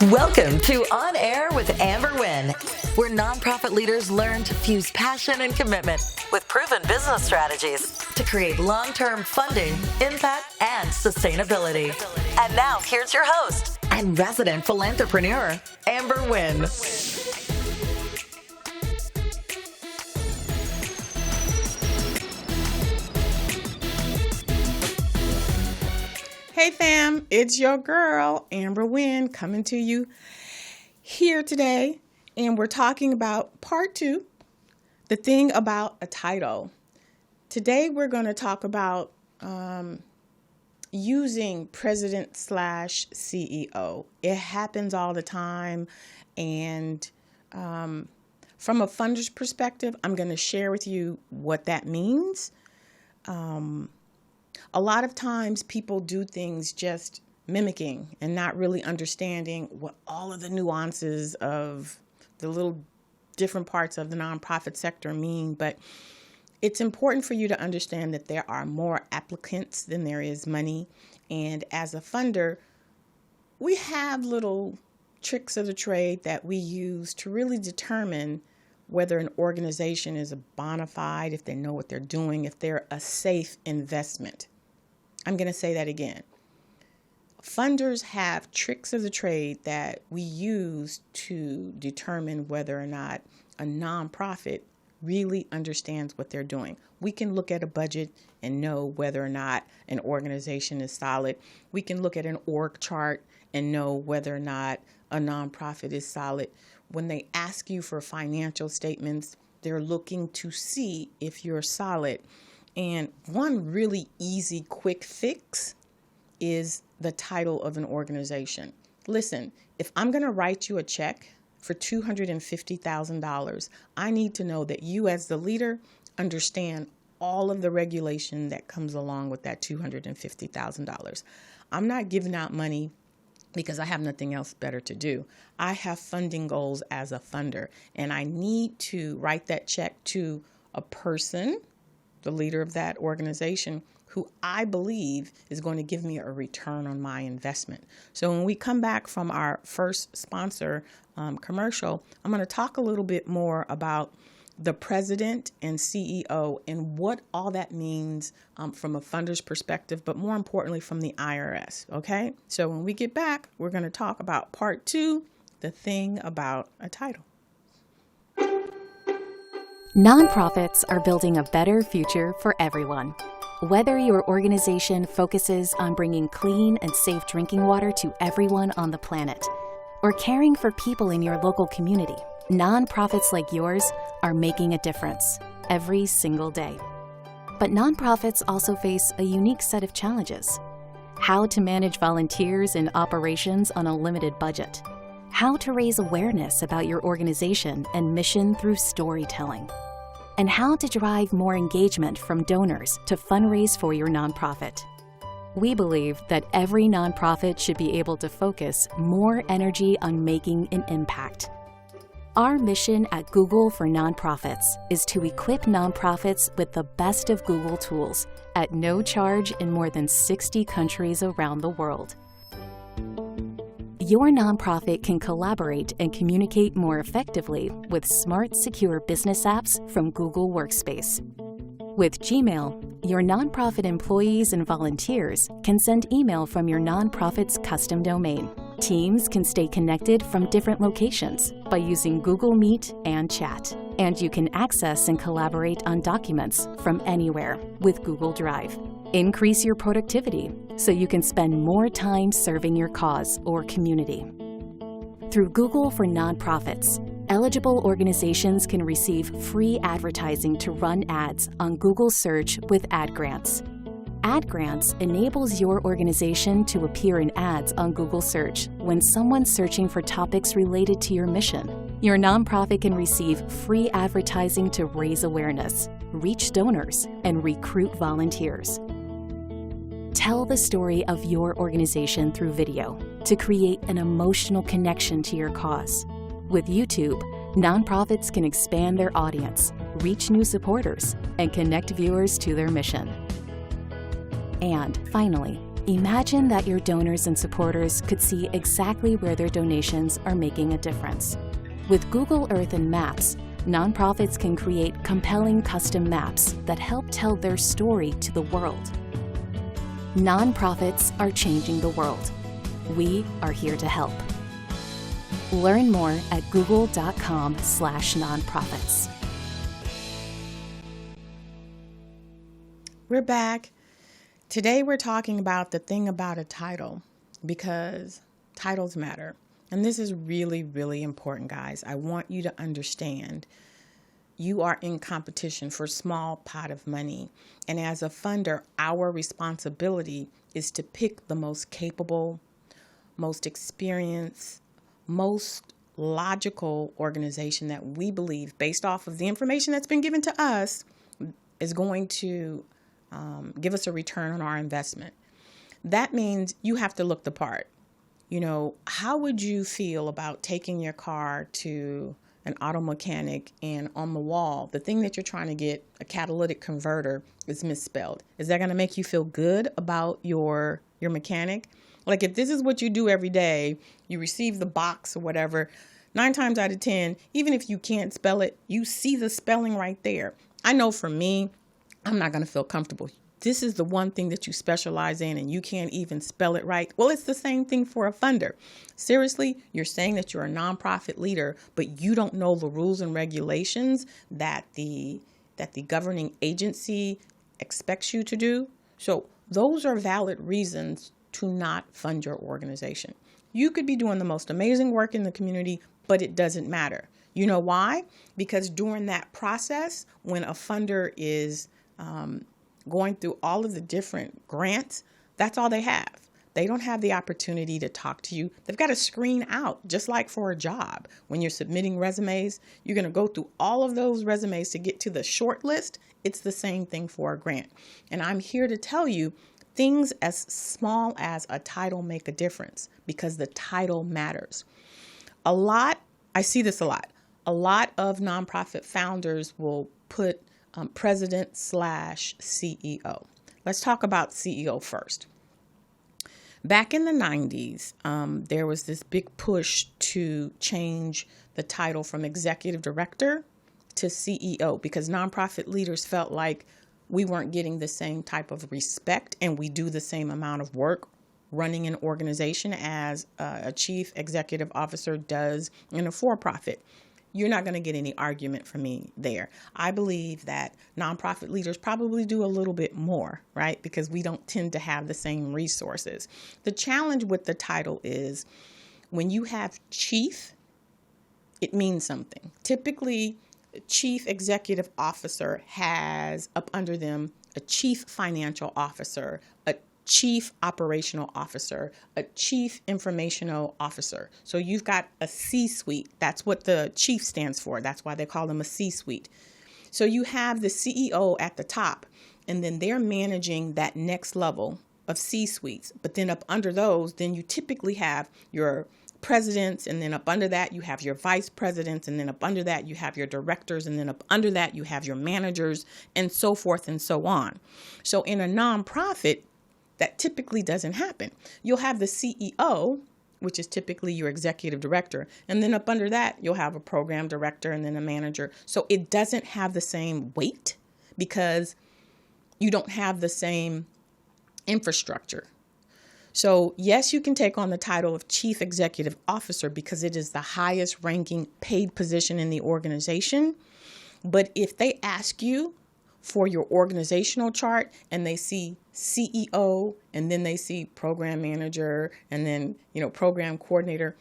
Welcome to On Air with Amber Wynn, where nonprofit leaders learn to fuse passion and commitment with proven business strategies to create long-term funding, impact, and sustainability. And now, here's your host and resident philanthrepreneur, Amber Wynn. Hey fam, it's your girl, Amber Wynn, coming to you here today. And we're talking about part 2, the thing about a title. Today we're going to talk about using president/CEO. It happens all the time. And from a funder's perspective, I'm going to share with you what that means. A lot of times people do things just mimicking and not really understanding what all of the nuances of the little different parts of the nonprofit sector mean. But it's important for you to understand that there are more applicants than there is money. And as a funder, we have little tricks of the trade that we use to really determine whether an organization is a bona fide, if they know what they're doing, if they're a safe investment. I'm going to say that again. Funders have tricks of the trade that we use to determine whether or not a nonprofit really understands what they're doing. We can look at a budget and know whether or not an organization is solid. We can look at an org chart and know whether or not a nonprofit is solid. When they ask you for financial statements, they're looking to see if you're solid. And one really easy, quick fix is the title of an organization. Listen, if I'm going to write you a check for $250,000, I need to know that you as the leader understand all of the regulation that comes along with that $250,000. I'm not giving out money because I have nothing else better to do. I have funding goals as a funder, and I need to write that check to a person, the leader of that organization, who I believe is going to give me a return on my investment. So when we come back from our first sponsor commercial, I'm going to talk a little bit more about the president and CEO and what all that means from a funder's perspective, but more importantly from the IRS. Okay, so when we get back, we're going to talk about part 2, the thing about a title. Nonprofits are building a better future for everyone. Whether your organization focuses on bringing clean and safe drinking water to everyone on the planet, or caring for people in your local community, nonprofits like yours are making a difference every single day. But nonprofits also face a unique set of challenges. How to manage volunteers and operations on a limited budget. How to raise awareness about your organization and mission through storytelling. And how to drive more engagement from donors to fundraise for your nonprofit. We believe that every nonprofit should be able to focus more energy on making an impact. Our mission at Google for Nonprofits is to equip nonprofits with the best of Google tools at no charge in more than 60 countries around the world. Your nonprofit can collaborate and communicate more effectively with smart, secure business apps from Google Workspace. With Gmail, your nonprofit employees and volunteers can send email from your nonprofit's custom domain. Teams can stay connected from different locations by using Google Meet and Chat. And you can access and collaborate on documents from anywhere with Google Drive. Increase your productivity so you can spend more time serving your cause or community. Through Google for Nonprofits, eligible organizations can receive free advertising to run ads on Google Search with ad grants. Ad grants enables your organization to appear in ads on Google Search when someone's searching for topics related to your mission. Your nonprofit can receive free advertising to raise awareness, reach donors, and recruit volunteers. Tell the story of your organization through video to create an emotional connection to your cause. With YouTube, nonprofits can expand their audience, reach new supporters, and connect viewers to their mission. And finally, Imagine that your donors and supporters could see exactly where their donations are making a difference. With Google Earth and Maps, nonprofits can create compelling custom maps that help tell their story to the world. Nonprofits are changing the world. We are here to help. Learn more at google.com/nonprofits. We're back. Today we're talking about the thing about a title, because titles matter. And this is really, really important, guys. I want you to understand you are in competition for a small pot of money. And as a funder, our responsibility is to pick the most capable, most experienced, most logical organization that we believe, based off of the information that's been given to us, is going to give us a return on our investment. That means you have to look the part. You know, how would you feel about taking your car to an auto mechanic and on the wall, the thing that you're trying to get, a catalytic converter, is misspelled? Is that going to make you feel good about your mechanic? Like, if this is what you do every day, you receive the box or whatever, 9 times out of 10, even if you can't spell it, you see the spelling right there. I know for me, I'm not going to feel comfortable. This is the one thing that you specialize in and you can't even spell it right. Well, it's the same thing for a funder. Seriously, you're saying that you're a nonprofit leader, but you don't know the rules and regulations that the governing agency expects you to do. So those are valid reasons to not fund your organization. You could be doing the most amazing work in the community, but it doesn't matter. You know why? Because during that process, when a funder is going through all of the different grants, that's all they have. They don't have the opportunity to talk to you. They've got to screen out, just like for a job. When you're submitting resumes, you're going to go through all of those resumes to get to the short list. It's the same thing for a grant. And I'm here to tell you, things as small as a title make a difference, because the title matters. I see this a lot. A lot of nonprofit founders will put president/CEO. Let's talk about CEO first. Back in the 90s, there was this big push to change the title from executive director to CEO, because nonprofit leaders felt like we weren't getting the same type of respect and we do the same amount of work running an organization as a chief executive officer does in a for-profit. You're not going to get any argument from me there. I believe that nonprofit leaders probably do a little bit more, right? Because we don't tend to have the same resources. The challenge with the title is when you have chief, it means something. Typically, a chief executive officer has up under them a chief financial officer, a chief operational officer, a chief informational officer. So you've got a C-suite. That's what the chief stands for. That's why they call them a C-suite. So you have the CEO at the top, and then they're managing that next level of C-suites. But then up under those, then you typically have your presidents, and then up under that you have your vice presidents, and then up under that you have your directors, and then up under that you have your managers, and so forth and so on. So in a nonprofit, that typically doesn't happen. You'll have the CEO, which is typically your executive director, and then up under that you'll have a program director and then a manager. So it doesn't have the same weight because you don't have the same infrastructure. So yes, you can take on the title of chief executive officer because it is the highest ranking paid position in the organization. But if they ask you for your organizational chart and they see CEO and then they see program manager and then, program coordinator,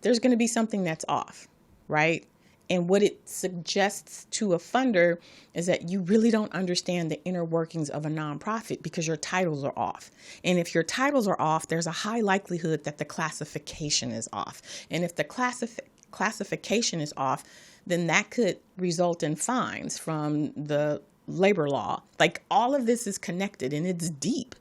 there's going to be something that's off, right? And what it suggests to a funder is that you really don't understand the inner workings of a nonprofit because your titles are off. And if your titles are off, there's a high likelihood that the classification is off. And if the classification is off, then that could result in fines from the labor law. Like, all of this is connected and it's deep.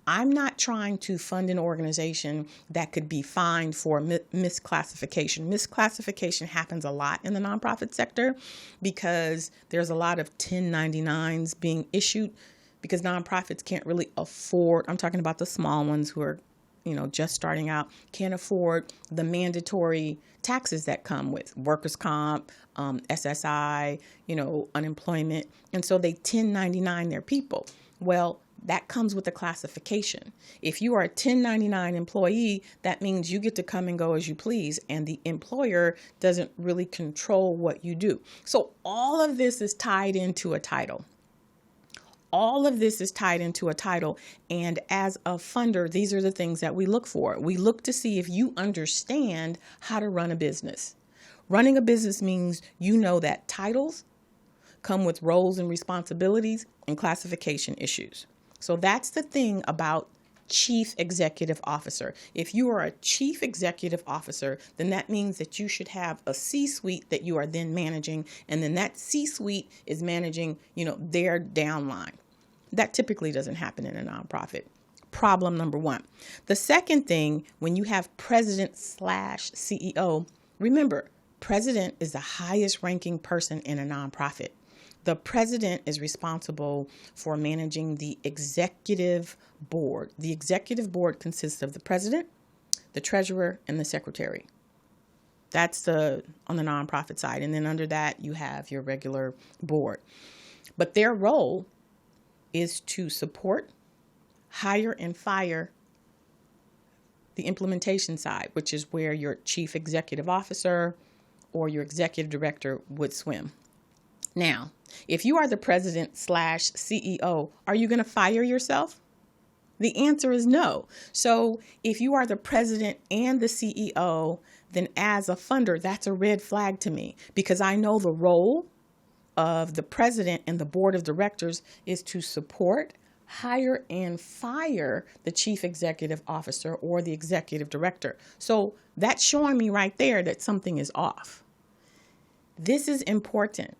I'm not trying to fund an organization that could be fined for misclassification. Misclassification happens a lot in the nonprofit sector because there's a lot of 1099s being issued because nonprofits can't really afford, I'm talking about the small ones who are, just starting out, can't afford the mandatory taxes that come with workers' comp, SSI, unemployment. And so they 1099 their people. Well, that comes with a classification. If you are a 1099 employee, that means you get to come and go as you please, and the employer doesn't really control what you do. So all of this is tied into a title. All of this is tied into a title. And as a funder, these are the things that we look for. We look to see if you understand how to run a business. Running a business means that titles come with roles and responsibilities and classification issues. So that's the thing about Chief Executive Officer. If you are a Chief Executive Officer, then that means that you should have a C-suite that you are then managing, and then that C-suite is managing, their downline. That typically doesn't happen in a nonprofit. Problem number one. The second thing, when you have president/CEO, remember, president is the highest ranking person in a nonprofit. The president is responsible for managing the executive board. The executive board consists of the president, the treasurer, and the secretary. That's on the nonprofit side. And then under that, you have your regular board. But their role is to support, hire, and fire the implementation side, which is where your chief executive officer or your executive director would swim. Now, if you are the president/CEO, are you going to fire yourself? The answer is no. So if you are the president and the CEO, then as a funder, that's a red flag to me, because I know the role of the president and the board of directors is to support, hire, and fire the chief executive officer or the executive director. So that's showing me right there that something is off. This is important.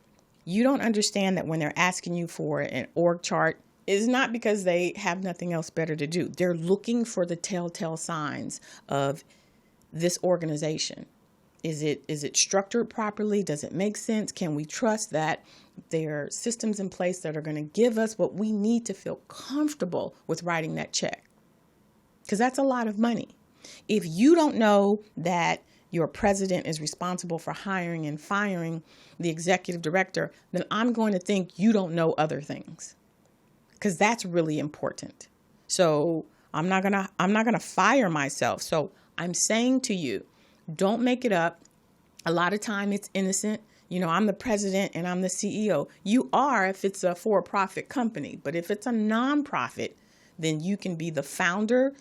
You don't understand that when they're asking you for an org chart, it's not because they have nothing else better to do. They're looking for the telltale signs of this organization. Is it structured properly? Does it make sense? Can we trust that there are systems in place that are going to give us what we need to feel comfortable with writing that check? Because that's a lot of money. If you don't know that your president is responsible for hiring and firing the executive director, then I'm going to think you don't know other things, because that's really important. So I'm not gonna fire myself. So I'm saying to you, don't make it up. A lot of time it's innocent. I'm the president and I'm the CEO. You are if it's a for-profit company, but if it's a nonprofit, then you can be the founder/CEO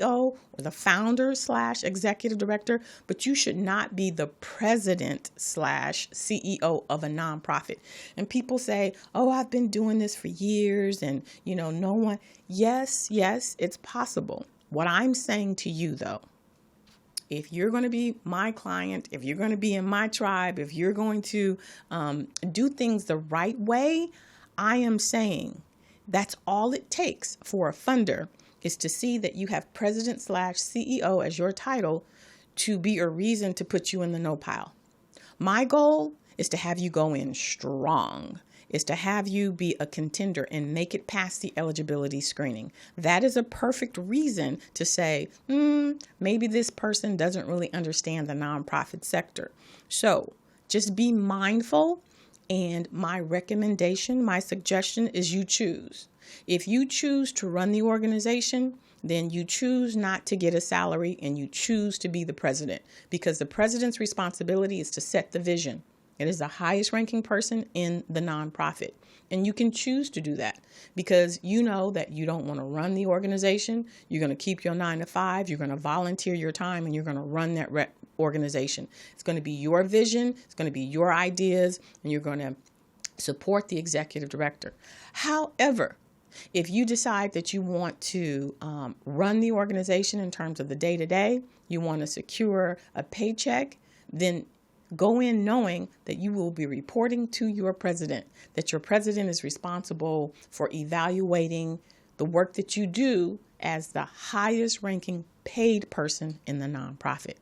or the founder/executive director, but you should not be the president/CEO of a nonprofit. And people say, oh, I've been doing this for years and, no one. Yes, it's possible. What I'm saying to you, though, if you're going to be my client, if you're going to be in my tribe, if you're going to do things the right way, I am saying that's all it takes for a funder is to see that you have president/CEO as your title to be a reason to put you in the no pile. My goal is to have you go in strong, is to have you be a contender and make it past the eligibility screening. That is a perfect reason to say, maybe this person doesn't really understand the nonprofit sector. So just be mindful. And my recommendation, my suggestion is you choose. If you choose to run the organization, then you choose not to get a salary and you choose to be the president, because the president's responsibility is to set the vision. It is the highest ranking person in the nonprofit. And you can choose to do that because you know that you don't want to run the organization. You're going to keep your 9 to 5. You're going to volunteer your time and you're going to run that organization. It's going to be your vision. It's going to be your ideas, and you're going to support the executive director. However, if you decide that you want to run the organization in terms of the day-to-day, you want to secure a paycheck, then go in knowing that you will be reporting to your president, that your president is responsible for evaluating the work that you do as the highest ranking paid person in the nonprofit.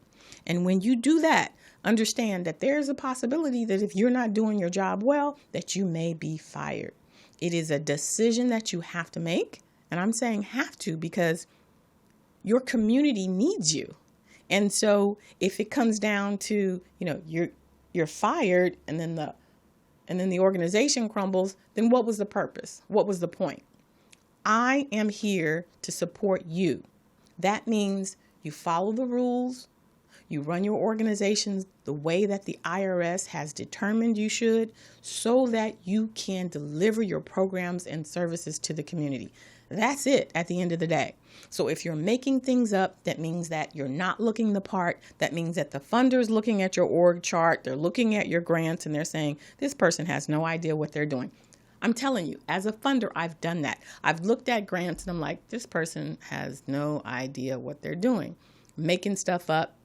And when you do that, understand that there's a possibility that if you're not doing your job well, that you may be fired. It is a decision that you have to make. And I'm saying have to because your community needs you. And so if it comes down to, you're fired and then the organization crumbles, then what was the purpose? What was the point? I am here to support you. That means you follow the rules, you run your organizations the way that the IRS has determined you should, so that you can deliver your programs and services to the community. That's it at the end of the day. So if you're making things up, that means that you're not looking the part. That means that the funder's looking at your org chart, they're looking at your grants, and they're saying, this person has no idea what they're doing. I'm telling you, as a funder, I've done that. I've looked at grants and I'm like, this person has no idea what they're doing. Making stuff up,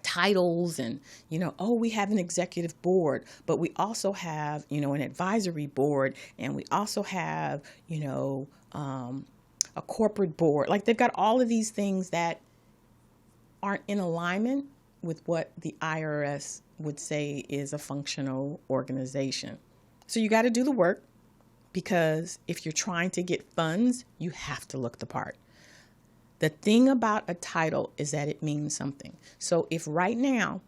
titles, and, we have an executive board, but we also have, an advisory board, and we also have, a corporate board. Like, they've got all of these things that aren't in alignment with what the IRS would say is a functional organization. So you got to do the work, because if you're trying to get funds, you have to look the part. The thing about a title is that it means something. So if right now,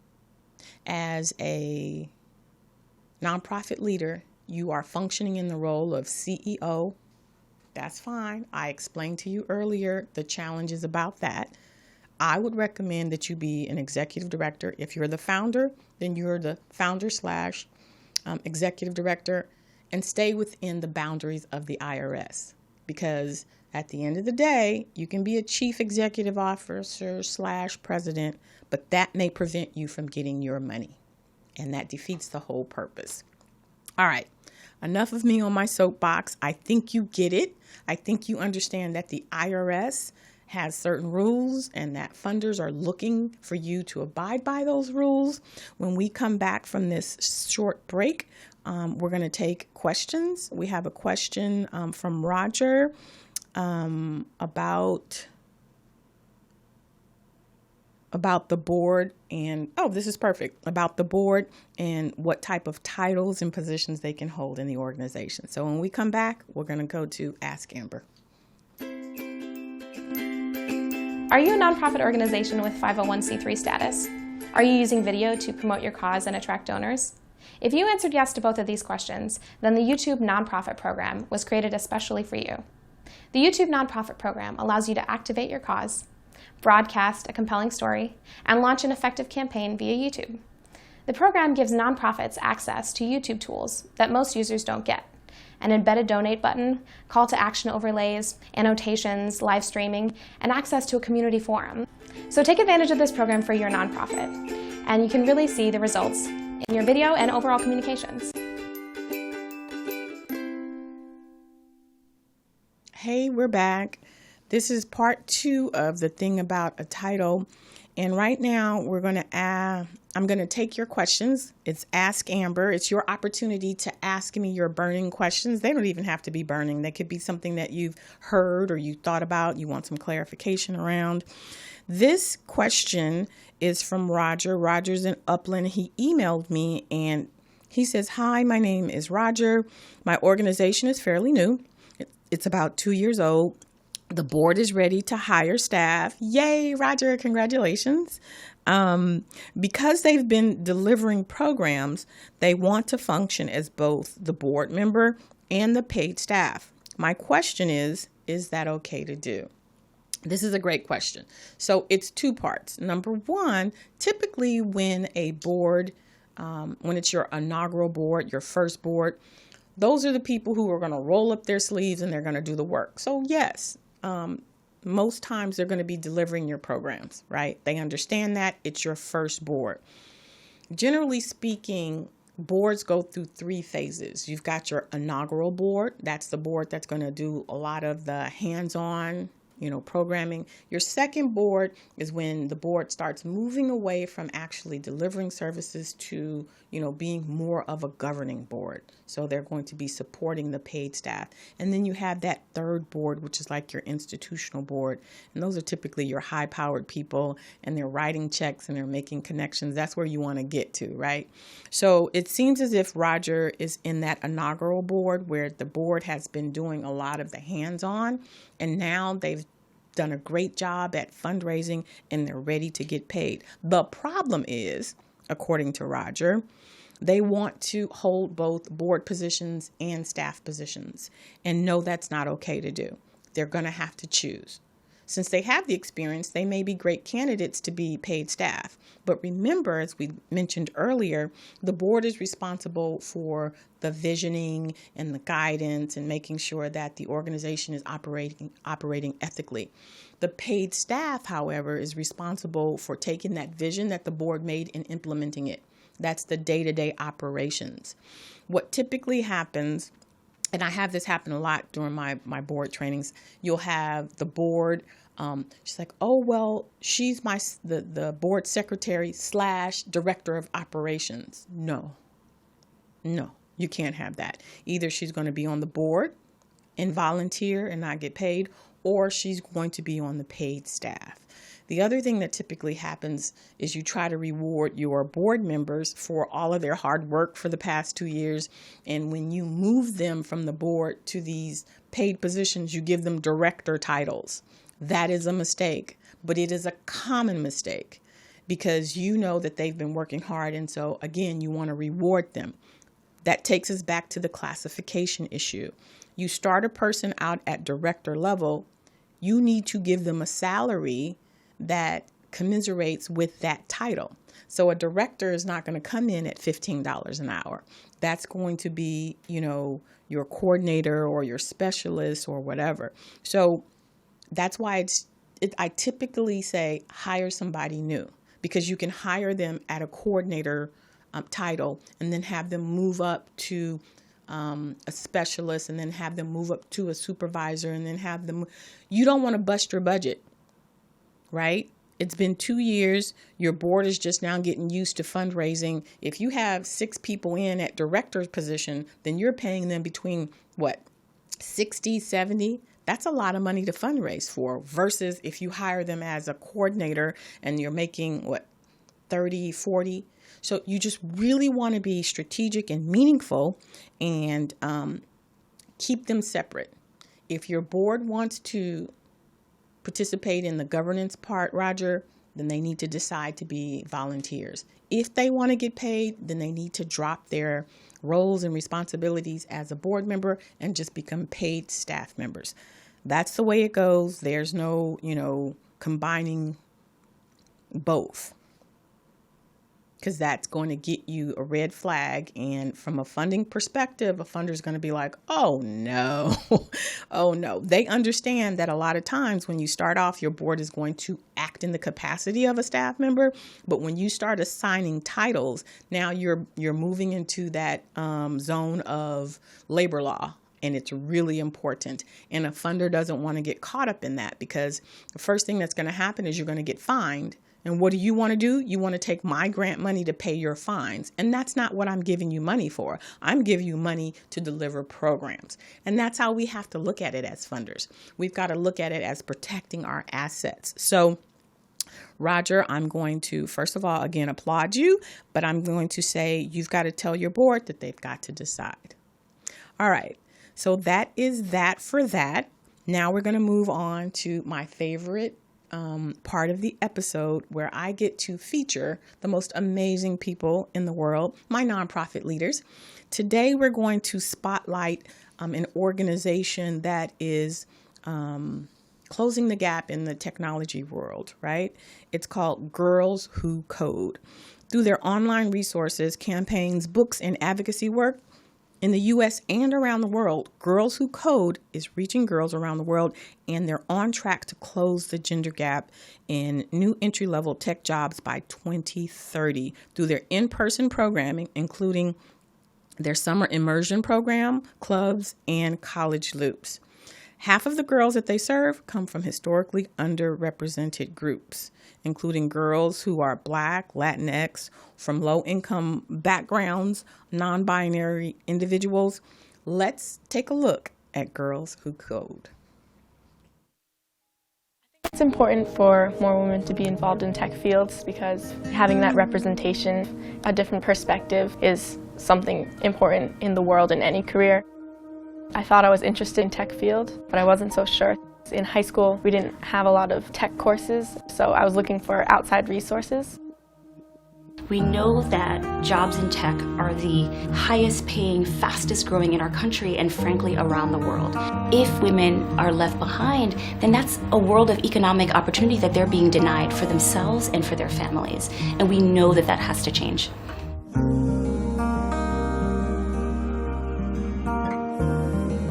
as a nonprofit leader, you are functioning in the role of CEO, that's fine. I explained to you earlier the challenges about that. I would recommend that you be an executive director. If you're the founder, then you're the founder / executive director, and stay within the boundaries of the IRS. Because at the end of the day, you can be a chief executive officer / president, but that may prevent you from getting your money. And that defeats the whole purpose. All right. Enough of me on my soapbox. I think you get it. I think you understand that the IRS has certain rules and that funders are looking for you to abide by those rules. When we come back from this short break, we're going to take questions. We have a question from Roger about the board and, this is perfect, about the board and what type of titles and positions they can hold in the organization. So when we come back, we're going to go to Ask Amber. Are you a nonprofit organization with 501c3 status? Are you using video to promote your cause and attract donors? If you answered yes to both of these questions, then the YouTube Nonprofit Program was created especially for you. The YouTube Nonprofit Program allows you to activate your cause, broadcast a compelling story, and launch an effective campaign via YouTube. The program gives nonprofits access to YouTube tools that most users don't get: an embedded donate button, call to action overlays, annotations, live streaming, and access to a community forum. So take advantage of this program for your nonprofit, and you can really see the results in your video and overall communications. Hey, we're back. This is part 2 of the thing about a title. And right now I'm going to take your questions. It's Ask Amber. It's your opportunity to ask me your burning questions. They don't even have to be burning. They could be something that you've heard or you thought about, you want some clarification around. This question is from Roger. Roger's in Upland. He emailed me and he says, "Hi, my name is Roger. My organization is fairly new. It's about 2 years old. The board is ready to hire staff." Yay, Roger, congratulations. Because they've been delivering programs, they want to function as both the board member and the paid staff. My question is that okay to do? This is a great question. So it's 2 parts. Number 1, typically when a board, when it's your inaugural board, your first board, those are the people who are going to roll up their sleeves and they're going to do the work. So yes, most times they're going to be delivering your programs, right? They understand that it's your first board. Generally speaking, boards go through 3 phases. You've got your inaugural board. That's the board that's going to do a lot of the hands-on programming. Your second board is when the board starts moving away from actually delivering services to, being more of a governing board. So they're going to be supporting the paid staff. And then you have that third board, which is like your institutional board. And those are typically your high-powered people, and they're writing checks and they're making connections. That's where you want to get to, right? So it seems as if Roger is in that inaugural board where the board has been doing a lot of the hands-on, and now they've done a great job at fundraising and they're ready to get paid. The problem is, according to Roger, they want to hold both board positions and staff positions. And no, that's not okay to do. They're going to have to choose. Since they have the experience, they may be great candidates to be paid staff. But remember, as we mentioned earlier, the board is responsible for the visioning and the guidance and making sure that the organization is operating ethically. The paid staff, however, is responsible for taking that vision that the board made and implementing it. That's the day-to-day operations. What typically happens, and I have this happen a lot during my board trainings, you'll have the board, she's like, oh, well, she's the board secretary / director of operations. No, you can't have that. Either she's going to be on the board and volunteer and not get paid, or she's going to be on the paid staff. The other thing that typically happens is you try to reward your board members for all of their hard work for the past 2 years. And when you move them from the board to these paid positions, you give them director titles. That is a mistake, but it is a common mistake because you know that they've been working hard. And so, again, you want to reward them. That takes us back to the classification issue. You start a person out at director level, you need to give them a salary that commiserates with that title. So a director is not going to come in at $15 an hour. That's going to be, your coordinator or your specialist or whatever. So that's why I typically say hire somebody new, because you can hire them at a coordinator title and then have them move up to a specialist and then have them move up to a supervisor and then have them. You don't want to bust your budget. Right? It's been 2 years. Your board is just now getting used to fundraising. If you have 6 people in at director's position, then you're paying them between 60, 70. That's a lot of money to fundraise for versus if you hire them as a coordinator and you're making 30, 40. So you just really want to be strategic and meaningful and keep them separate. If your board wants to participate in the governance part, Roger, then they need to decide to be volunteers. If they want to get paid, then they need to drop their roles and responsibilities as a board member and just become paid staff members. That's the way it goes. There's no, combining both, because that's going to get you a red flag. And from a funding perspective, a funder is going to be like, oh no, oh no. They understand that a lot of times when you start off, your board is going to act in the capacity of a staff member. But when you start assigning titles, now you're moving into that zone of labor law. And it's really important. And a funder doesn't want to get caught up in that, because the first thing that's going to happen is you're going to get fined. And what do you want to do? You want to take my grant money to pay your fines. And that's not what I'm giving you money for. I'm giving you money to deliver programs. And that's how we have to look at it as funders. We've got to look at it as protecting our assets. So, Roger, I'm going to, first of all, again, applaud you, but I'm going to say you've got to tell your board that they've got to decide. All right. So that is that for that. Now we're going to move on to my favorite part of the episode, where I get to feature the most amazing people in the world, my nonprofit leaders. Today, we're going to spotlight an organization that is closing the gap in the technology world, right? It's called Girls Who Code. Through their online resources, campaigns, books, and advocacy work, in the U.S. and around the world, Girls Who Code is reaching girls around the world, and they're on track to close the gender gap in new entry-level tech jobs by 2030 through their in-person programming, including their summer immersion program, clubs, and college loops. Half of the girls that they serve come from historically underrepresented groups, including girls who are Black, Latinx, from low-income backgrounds, non-binary individuals. Let's take a look at Girls Who Code. It's important for more women to be involved in tech fields because having that representation, a different perspective, is something important in the world in any career. I thought I was interested in tech field, but I wasn't so sure. In high school, we didn't have a lot of tech courses, so I was looking for outside resources. We know that jobs in tech are the highest paying, fastest growing in our country and frankly around the world. If women are left behind, then that's a world of economic opportunity that they're being denied for themselves and for their families. And we know that that has to change.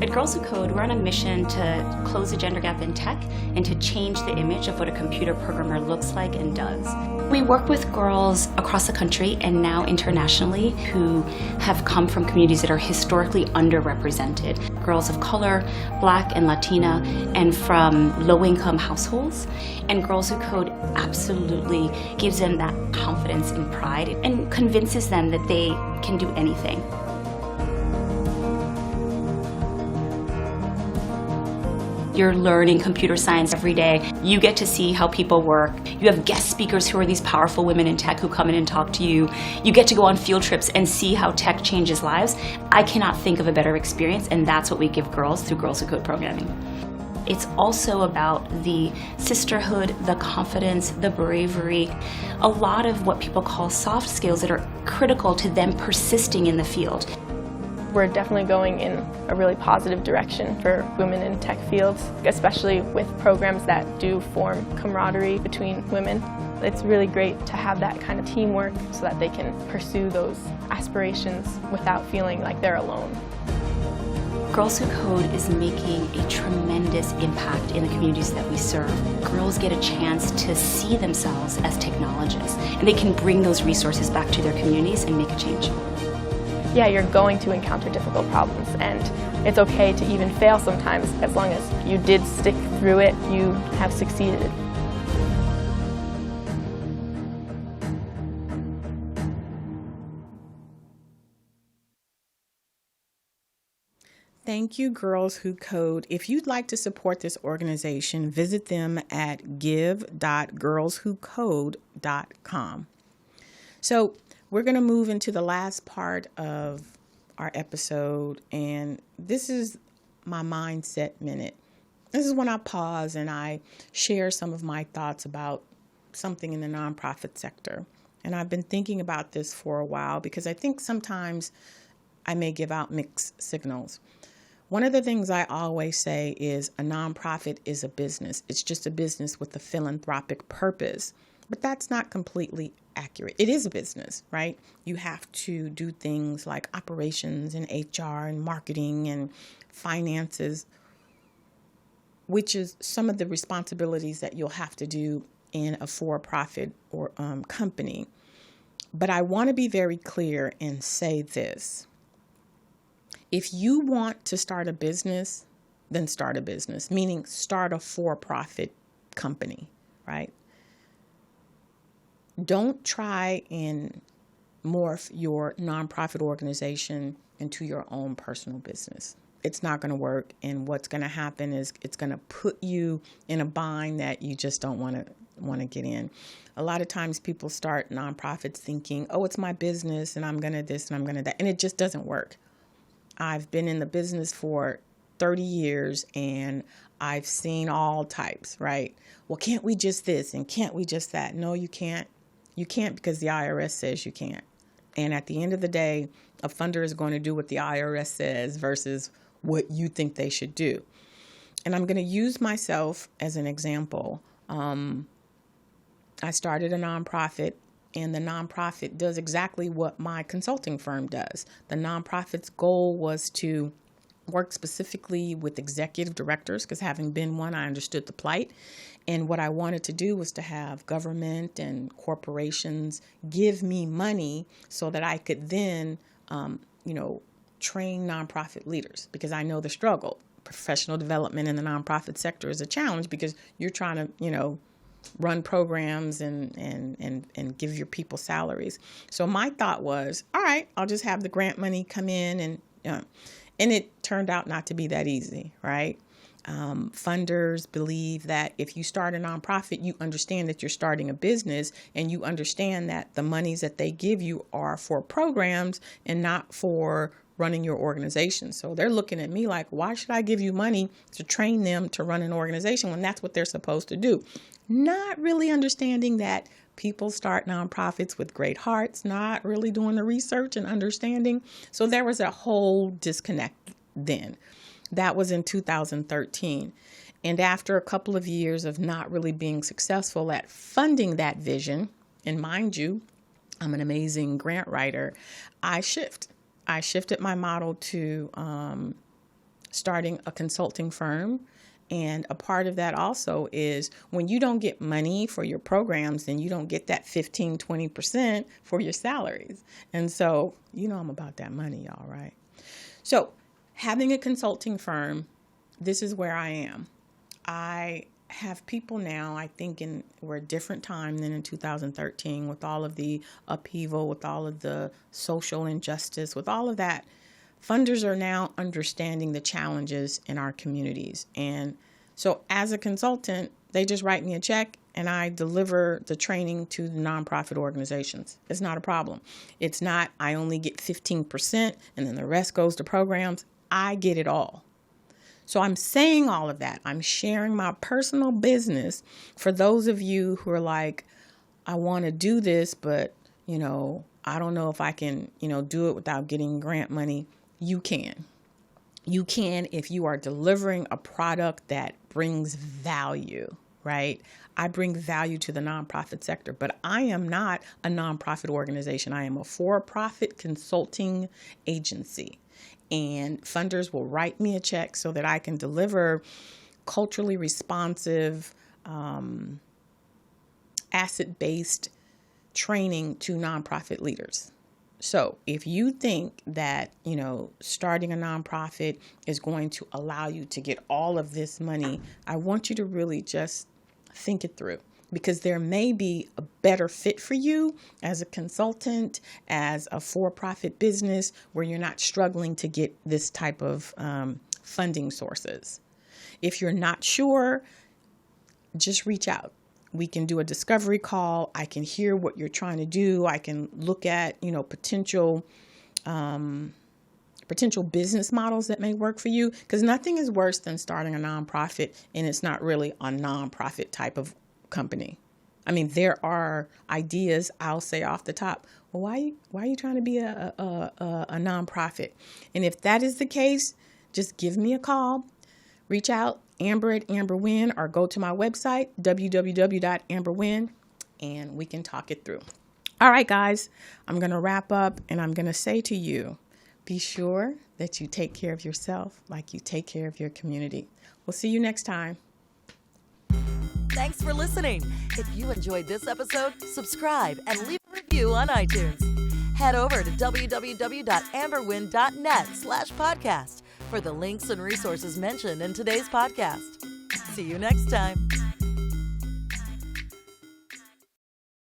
At Girls Who Code, we're on a mission to close the gender gap in tech and to change the image of what a computer programmer looks like and does. We work with girls across the country and now internationally who have come from communities that are historically underrepresented. Girls of color, Black and Latina, and from low-income households. And Girls Who Code absolutely gives them that confidence and pride and convinces them that they can do anything. You're learning computer science every day. You get to see how people work. You have guest speakers who are these powerful women in tech who come in and talk to you. You get to go on field trips and see how tech changes lives. I cannot think of a better experience, and that's what we give girls through Girls Who Code programming. It's also about the sisterhood, the confidence, the bravery, a lot of what people call soft skills that are critical to them persisting in the field. We're definitely going in a really positive direction for women in tech fields, especially with programs that do form camaraderie between women. It's really great to have that kind of teamwork so that they can pursue those aspirations without feeling like they're alone. Girls Who Code is making a tremendous impact in the communities that we serve. Girls get a chance to see themselves as technologists, and they can bring those resources back to their communities and make a change. Yeah, you're going to encounter difficult problems, and it's okay to even fail sometimes. As long as you did stick through it, you have succeeded. Thank you, Girls Who Code. If you'd like to support this organization, visit them at give.girlswhocode.com. So we're going to move into the last part of our episode, and this is my mindset minute. This is when I pause and I share some of my thoughts about something in the nonprofit sector. And I've been thinking about this for a while because I think sometimes I may give out mixed signals. One of the things I always say is a nonprofit is a business. It's just a business with a philanthropic purpose. But that's not completely accurate. It is a business, right? You have to do things like operations and HR and marketing and finances, which is some of the responsibilities that you'll have to do in a for-profit or company. But I want to be very clear and say this. If you want to start a business, then start a business, meaning start a for-profit company, right? Don't try and morph your nonprofit organization into your own personal business. It's not going to work. And what's going to happen is it's going to put you in a bind that you just don't want to get in. A lot of times people start nonprofits thinking, oh, it's my business and I'm going to this and I'm going to that. And it just doesn't work. I've been in the business for 30 years and I've seen all types, right? Well, can't we just this and can't we just that? No, you can't. You can't because the IRS says you can't. And at the end of the day, a funder is going to do what the IRS says versus what you think they should do. And I'm going to use myself as an example. I started a nonprofit, and the nonprofit does exactly what my consulting firm does. The nonprofit's goal was to work specifically with executive directors, because having been one, I understood the plight. And what I wanted to do was to have government and corporations give me money so that I could then, train nonprofit leaders, because I know the struggle. professional development in the nonprofit sector is a challenge because you're trying to, run programs and give your people salaries. So my thought was, all right, I'll just have the grant money come in, and it turned out not to be that easy, right? Funders believe that if you start a nonprofit, you understand that you're starting a business, and you understand that the monies that they give you are for programs and not for running your organization. So they're looking at me like, why should I give you money to train them to run an organization when that's what they're supposed to do? Not really understanding that people start nonprofits with great hearts, not really doing the research and understanding. So there was a whole disconnect then. That was in 2013. And after a couple of years of not really being successful at funding that vision, and mind you, I'm an amazing grant writer, I shifted my model to starting a consulting firm. And a part of that also is when you don't get money for your programs, then you don't get that 15, 20% for your salaries. And so, I'm about that money, y'all, right? So having a consulting firm, this is where I am. I have people now, I think we're a different time than in 2013 with all of the upheaval, with all of the social injustice, with all of that. Funders are now understanding the challenges in our communities. And so as a consultant, they just write me a check and I deliver the training to the nonprofit organizations. It's not a problem. It's not, I only get 15% and then the rest goes to programs. I get it all. So I'm saying all of that. I'm sharing my personal business for those of you who are like, I want to do this, but, I don't know if I can, do it without getting grant money. You can. You can if you are delivering a product that brings value, right? I bring value to the nonprofit sector, but I am not a nonprofit organization. I am a for-profit consulting agency. And funders will write me a check so that I can deliver culturally responsive, asset-based training to nonprofit leaders. So if you think that, starting a nonprofit is going to allow you to get all of this money, I want you to really just think it through, because there may be a better fit for you as a consultant, as a for-profit business where you're not struggling to get this type of funding sources. If you're not sure, just reach out. We can do a discovery call. I can hear what you're trying to do. I can look at, potential business models that may work for you, because nothing is worse than starting a nonprofit and it's not really a nonprofit type of company. I mean, there are ideas I'll say off the top. Well, why are you trying to be a nonprofit? And if that is the case, just give me a call. Reach out, Amber at Amber Wynn, or go to my website, www.amberwynn, and we can talk it through. All right, guys, I'm going to wrap up and I'm going to say to you, be sure that you take care of yourself like you take care of your community. We'll see you next time. Thanks for listening. If you enjoyed this episode, subscribe and leave a review on iTunes. Head over to www.amberwynn.net/podcast for the links and resources mentioned in today's podcast. See you next time.